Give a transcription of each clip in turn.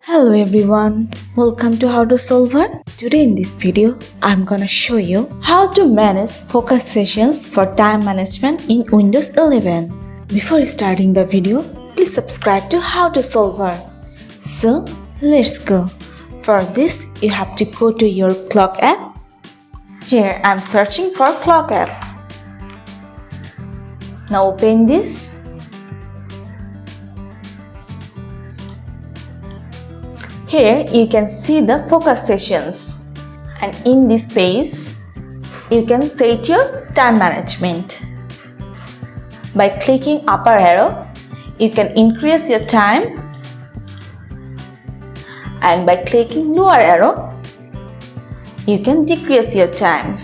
Hello everyone, welcome to How to Solver. Today in this video, I'm gonna show you how to manage focus sessions for time management in Windows 11. Before starting the video, please subscribe to How to Solver. So, let's go. For this, you have to go to your clock app. Here, I'm searching for clock app. Now open this. Here you can see the focus sessions, and in this page you can set your time management. By clicking upper arrow, you can increase your time, and by clicking lower arrow, you can decrease your time.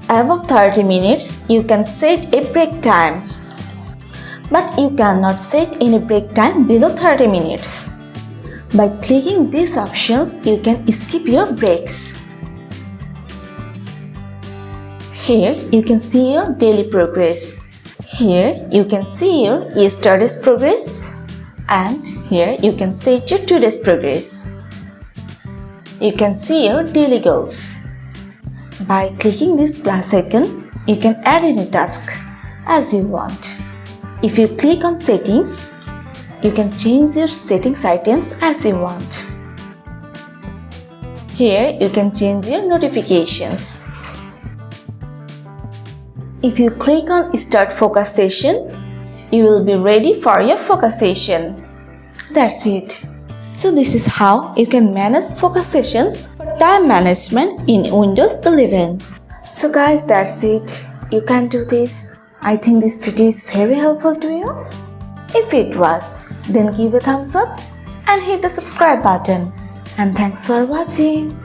Above 30 minutes, you can set a break time. But you cannot set any break time below 30 minutes. By clicking these options, you can skip your breaks. Here, you can see your daily progress. Here, you can see your yesterday's progress. And here, you can set your today's progress. You can see your daily goals. By clicking this plus icon, you can add any task as you want. If you click on settings, you can change your settings items as you want. Here you can change your notifications. If you click on start focus session, you will be ready for your focus session. That's it. So this is how you can manage focus sessions for time management in Windows 11. So guys, that's it. You can do this. I think this video is very helpful to you. If it was, then give a thumbs up and hit the subscribe button. And thanks for watching.